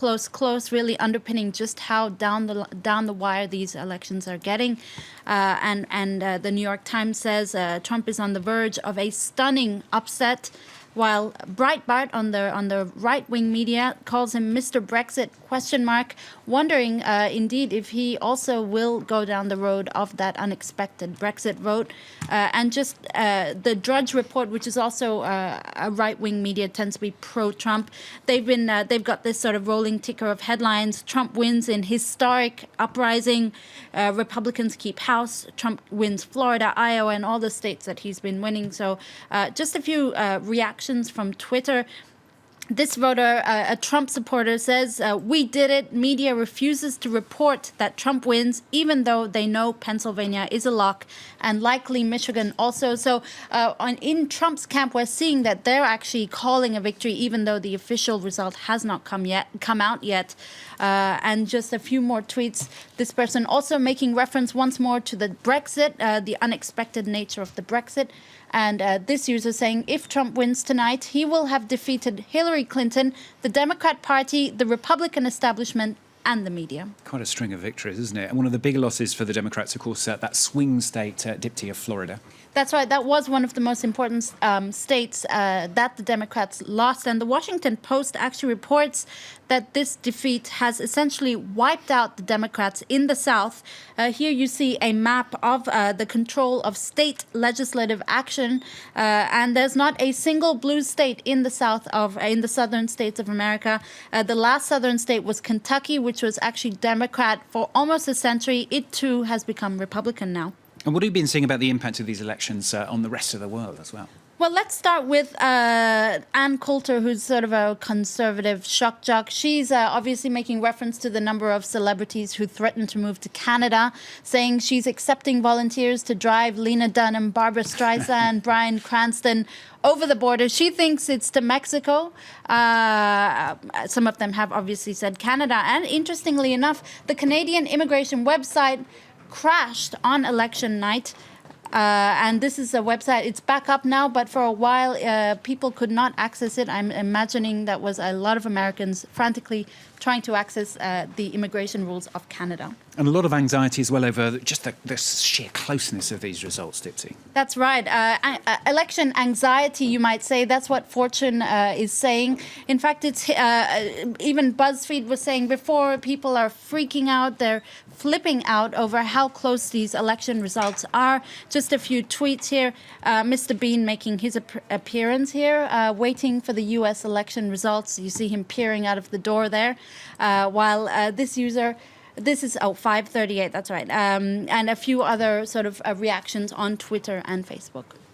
close, really underpinning just how down the wire these elections are getting. The New York Times says Trump is on the verge of a stunning upset, while Breitbart on the right-wing media calls him Mr. Brexit ? Wondering indeed if he also will go down the road of that unexpected Brexit vote. And just the Drudge Report, which is also a right-wing media, tends to be pro-Trump. They've got this sort of rolling ticker of headlines. Trump wins in historic uprising. Republicans keep House. Trump wins Florida, Iowa, and all the states that he's been winning. So just a few reactions from Twitter. This voter, a Trump supporter, says, "We did it. Media refuses to report that Trump wins, even though they know Pennsylvania is a lock and likely Michigan also." So in Trump's camp, we're seeing that they're actually calling a victory, even though the official result has not come out yet. And just a few more tweets. This person also making reference once more to the Brexit, the unexpected nature of the Brexit. And this user saying, if Trump wins tonight, he will have defeated Hillary Clinton, the Democrat Party, the Republican establishment, and the media. Quite a string of victories, isn't it? And one of the big losses for the Democrats, of course, that swing state dipty of Florida. That's right. That was one of the most important states that the Democrats lost. And the Washington Post actually reports that this defeat has essentially wiped out the Democrats in the South. Here you see a map of the control of state legislative action. And there's not a single blue state in the in the southern states of America. The last southern state was Kentucky, which was actually Democrat for almost a century. It, too, has become Republican now. And what have you been seeing about the impact of these elections on the rest of the world as well? Well, let's start with Ann Coulter, who's sort of a conservative shock jock. She's obviously making reference to the number of celebrities who threatened to move to Canada, saying she's accepting volunteers to drive Lena Dunham, Barbara Streisand, Bryan Cranston over the border. She thinks it's to Mexico. Some of them have obviously said Canada. And interestingly enough, the Canadian immigration website crashed on election night. And this is a website. It's back up now, but for a while, people could not access it. I'm imagining that was a lot of Americans frantically trying to access the immigration rules of Canada. And a lot of anxiety as well over just the sheer closeness of these results, Dipsy. That's right. Election anxiety, you might say. That's what Fortune is saying. In fact, it's even BuzzFeed was saying before, people are freaking out. They're flipping out over how close these election results are. Just a few tweets here. Mr. Bean making his appearance here, waiting for the U.S. election results. You see him peering out of the door there. While this user... This is 5:38. That's right, and a few other sort of reactions on Twitter and Facebook.